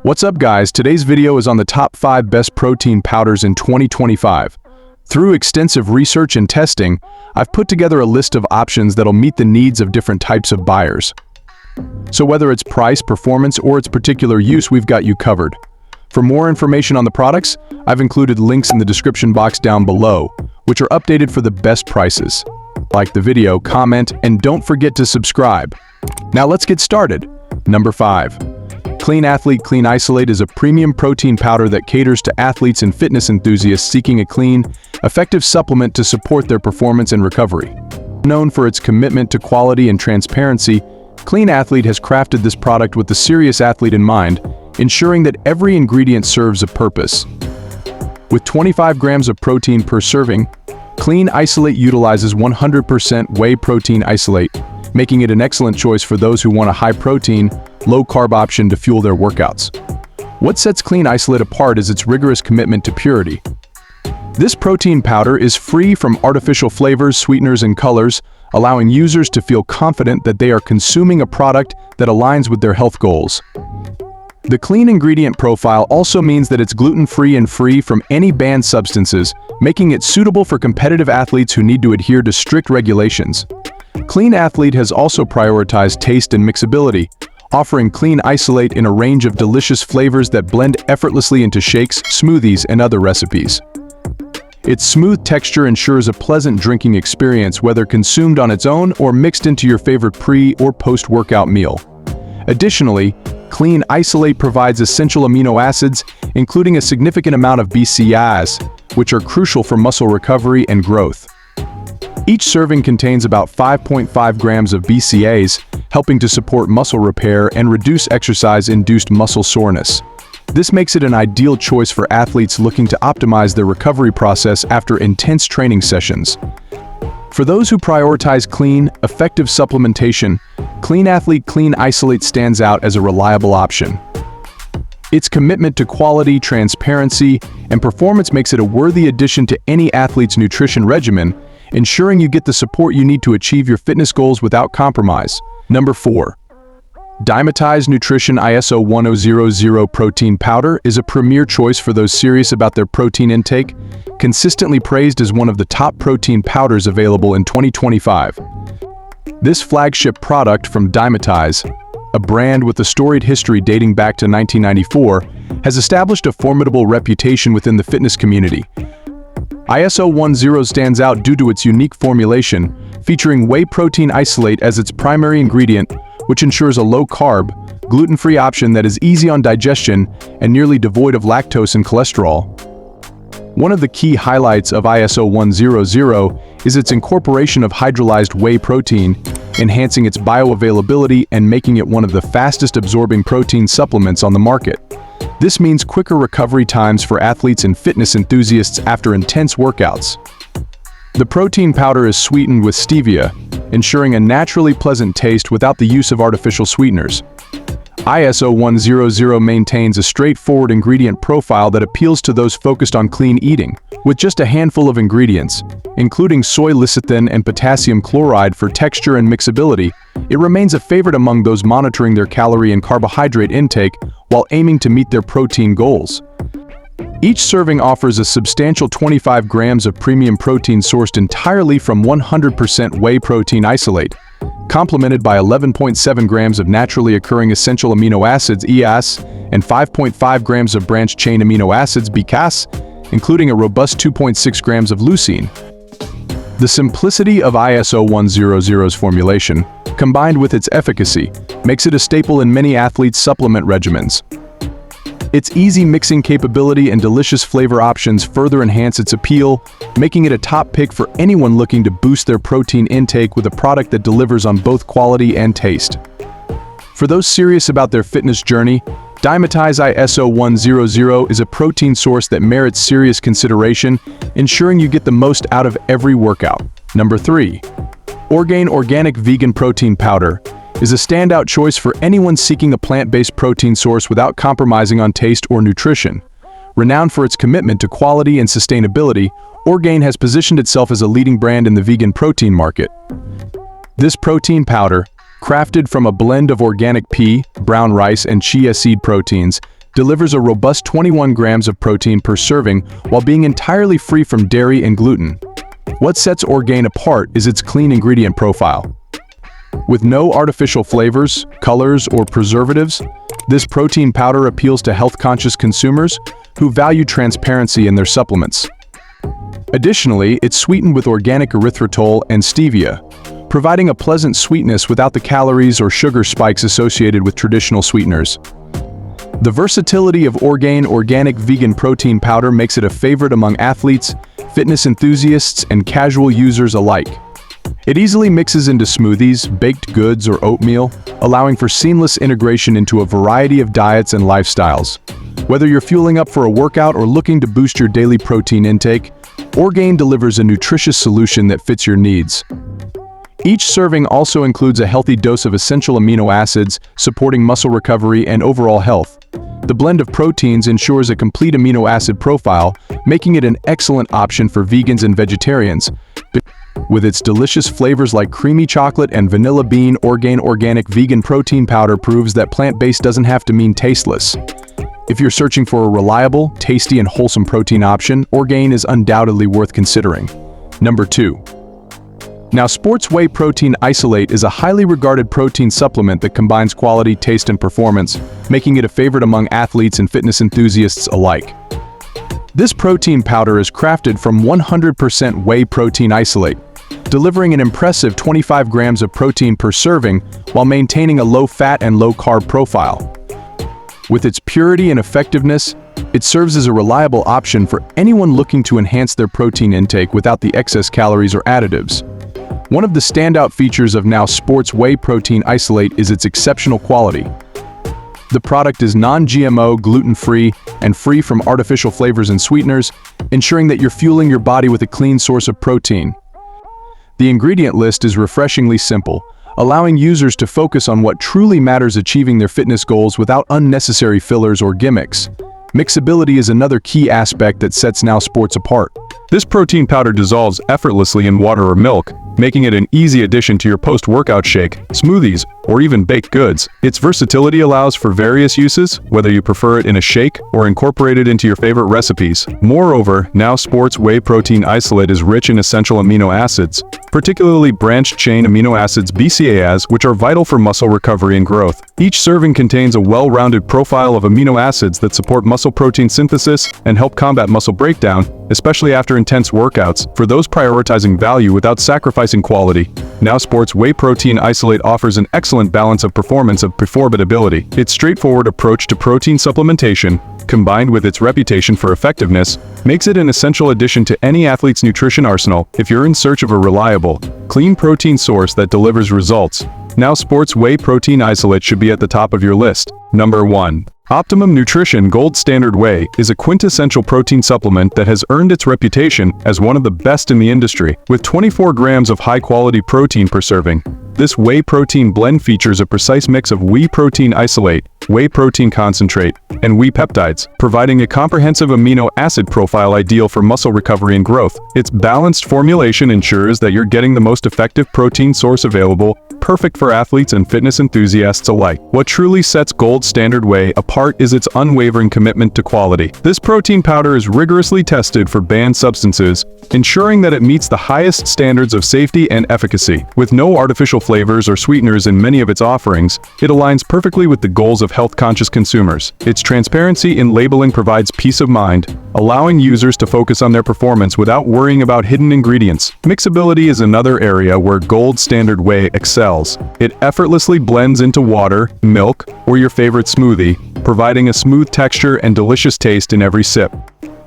What's up guys, today's video is on the top 5 best protein powders in 2025. Through extensive research and testing, I've put together a list of options that'll meet the needs of different types of buyers. So whether it's price, performance, or its particular use, we've got you covered. For more information on the products, I've included links in the description box down below, which are updated for the best prices. Like the video, comment, and don't forget to subscribe. Now let's get started. Number 5. KLEAN Athlete Klean Isolate is a premium protein powder that caters to athletes and fitness enthusiasts seeking a clean, effective supplement to support their performance and recovery. Known for its commitment to quality and transparency, KLEAN Athlete has crafted this product with the serious athlete in mind, ensuring that every ingredient serves a purpose. With 25 grams of protein per serving, KLEAN Isolate utilizes 100% whey protein isolate, making it an excellent choice for those who want a high-protein, low-carb option to fuel their workouts. What sets KLEAN Isolate apart is its rigorous commitment to purity. This protein powder is free from artificial flavors, sweeteners, and colors, allowing users to feel confident that they are consuming a product that aligns with their health goals. The clean ingredient profile also means that it's gluten-free and free from any banned substances, making it suitable for competitive athletes who need to adhere to strict regulations. KLEAN Athlete has also prioritized taste and mixability, offering KLEAN Isolate in a range of delicious flavors that blend effortlessly into shakes, smoothies, and other recipes. Its smooth texture ensures a pleasant drinking experience whether consumed on its own or mixed into your favorite pre- or post-workout meal. Additionally, KLEAN Isolate provides essential amino acids, including a significant amount of BCAAs, which are crucial for muscle recovery and growth. Each serving contains about 5.5 grams of BCAAs, helping to support muscle repair and reduce exercise-induced muscle soreness. This makes it an ideal choice for athletes looking to optimize their recovery process after intense training sessions. For those who prioritize clean, effective supplementation, KLEAN Athlete Klean Isolate stands out as a reliable option. Its commitment to quality, transparency, and performance makes it a worthy addition to any athlete's nutrition regimen, ensuring you get the support you need to achieve your fitness goals without compromise. Number 4. Dymatize Nutrition ISO 1000 Protein Powder is a premier choice for those serious about their protein intake, consistently praised as one of the top protein powders available in 2025. This flagship product from Dymatize, a brand with a storied history dating back to 1994, has established a formidable reputation within the fitness community. ISO 10 stands out due to its unique formulation, featuring whey protein isolate as its primary ingredient, which ensures a low-carb, gluten-free option that is easy on digestion and nearly devoid of lactose and cholesterol. One of the key highlights of ISO 100 is its incorporation of hydrolyzed whey protein, enhancing its bioavailability and making it one of the fastest-absorbing protein supplements on the market. This means quicker recovery times for athletes and fitness enthusiasts after intense workouts. The protein powder is sweetened with stevia, ensuring a naturally pleasant taste without the use of artificial sweeteners. ISO 100 maintains a straightforward ingredient profile that appeals to those focused on clean eating. With just a handful of ingredients, including soy lecithin and potassium chloride for texture and mixability, it remains a favorite among those monitoring their calorie and carbohydrate intake while aiming to meet their protein goals. Each serving offers a substantial 25 grams of premium protein sourced entirely from 100% whey protein isolate, complemented by 11.7 grams of naturally occurring essential amino acids (EAS) and 5.5 grams of branched-chain amino acids (BCAAS), including a robust 2.6 grams of leucine. The simplicity of ISO 100's formulation, combined with its efficacy, makes it a staple in many athletes' supplement regimens. Its easy mixing capability and delicious flavor options further enhance its appeal, making it a top pick for anyone looking to boost their protein intake with a product that delivers on both quality and taste. For those serious about their fitness journey, Dymatize ISO 100 is a protein source that merits serious consideration, ensuring you get the most out of every workout. Number 3. Orgain Organic Vegan Protein Powder is a standout choice for anyone seeking a plant-based protein source without compromising on taste or nutrition. Renowned for its commitment to quality and sustainability, Orgain has positioned itself as a leading brand in the vegan protein market. This protein powder, crafted from a blend of organic pea, brown rice, and chia seed proteins, delivers a robust 21 grams of protein per serving while being entirely free from dairy and gluten. What sets Orgain apart is its clean ingredient profile. With no artificial flavors, colors, or preservatives, this protein powder appeals to health-conscious consumers who value transparency in their supplements. Additionally, it's sweetened with organic erythritol and stevia, providing a pleasant sweetness without the calories or sugar spikes associated with traditional sweeteners. The versatility of Orgain organic vegan protein powder makes it a favorite among athletes, fitness enthusiasts, and casual users alike. It easily mixes into smoothies, baked goods, or oatmeal, allowing for seamless integration into a variety of diets and lifestyles. Whether you're fueling up for a workout or looking to boost your daily protein intake, Orgain delivers a nutritious solution that fits your needs. Each serving also includes a healthy dose of essential amino acids, supporting muscle recovery and overall health. The blend of proteins ensures a complete amino acid profile, making it an excellent option for vegans and vegetarians. With its delicious flavors like creamy chocolate and vanilla bean, Orgain organic vegan protein powder proves that plant-based doesn't have to mean tasteless. If you're searching for a reliable, tasty, and wholesome protein option, Orgain is undoubtedly worth considering. Number 2. Now, Sports Whey Protein Isolate is a highly regarded protein supplement that combines quality, taste, and performance, making it a favorite among athletes and fitness enthusiasts alike. This protein powder is crafted from 100% whey protein isolate, delivering an impressive 25 grams of protein per serving while maintaining a low-fat and low-carb profile. With its purity and effectiveness, it serves as a reliable option for anyone looking to enhance their protein intake without the excess calories or additives. One of the standout features of Now Sports Whey Protein Isolate is its exceptional quality. The product is non-GMO, gluten-free, and free from artificial flavors and sweeteners, ensuring that you're fueling your body with a clean source of protein. The ingredient list is refreshingly simple, allowing users to focus on what truly matters, achieving their fitness goals without unnecessary fillers or gimmicks. Mixability is another key aspect that sets Now Sports apart. This protein powder dissolves effortlessly in water or milk, making it an easy addition to your post-workout shake, smoothies, or even baked goods. Its versatility allows for various uses, whether you prefer it in a shake or incorporate it into your favorite recipes. Moreover, Now Sports Whey Protein Isolate is rich in essential amino acids, particularly branched-chain amino acids BCAAs, which are vital for muscle recovery and growth. Each serving contains a well-rounded profile of amino acids that support muscle protein synthesis and help combat muscle breakdown, especially after intense workouts. For those prioritizing value without sacrificing quality, Now Sports Whey Protein Isolate offers an excellent balance of performance and affordability. Its straightforward approach to protein supplementation, combined with its reputation for effectiveness, makes it an essential addition to any athlete's nutrition arsenal. If you're in search of a reliable, clean protein source that delivers results, Now Sports Whey Protein Isolate should be at the top of your list. Number 1. Optimum Nutrition Gold Standard Whey is a quintessential protein supplement that has earned its reputation as one of the best in the industry. With 24 grams of high-quality protein per serving, this whey protein blend features a precise mix of whey protein isolate, whey protein concentrate, and whey peptides, providing a comprehensive amino acid profile ideal for muscle recovery and growth. Its balanced formulation ensures that you're getting the most effective protein source available, perfect for athletes and fitness enthusiasts alike. What truly sets Gold Standard Whey apart is its unwavering commitment to quality. This protein powder is rigorously tested for banned substances, ensuring that it meets the highest standards of safety and efficacy. With no artificial flavors or sweeteners in many of its offerings, it aligns perfectly with the goals of health-conscious consumers. Its transparency in labeling provides peace of mind, allowing users to focus on their performance without worrying about hidden ingredients. Mixability is another area where Gold Standard Whey excels. It effortlessly blends into water, milk, or your favorite smoothie, providing a smooth texture and delicious taste in every sip.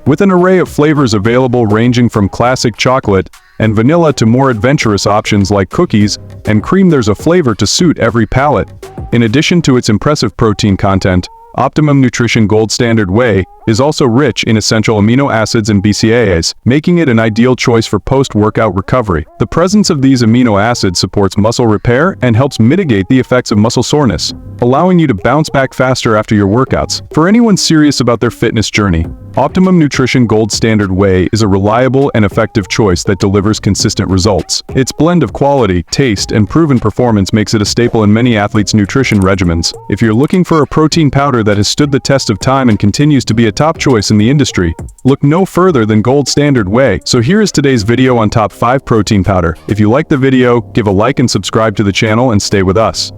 With an array of flavors available ranging from classic chocolate and vanilla to more adventurous options like cookies and cream, there's a flavor to suit every palate. In addition to its impressive protein content, Optimum Nutrition Gold Standard Whey is also rich in essential amino acids and BCAAs, making it an ideal choice for post-workout recovery. The presence of these amino acids supports muscle repair and helps mitigate the effects of muscle soreness, allowing you to bounce back faster after your workouts. For anyone serious about their fitness journey, Optimum Nutrition Gold Standard Whey is a reliable and effective choice that delivers consistent results. Its blend of quality, taste, and proven performance makes it a staple in many athletes' nutrition regimens. If you're looking for a protein powder that has stood the test of time and continues to be a top choice in the industry, look no further than Gold Standard Whey. So here is today's video on top 5 protein powder. If you like the video, give a like and subscribe to the channel and stay with us.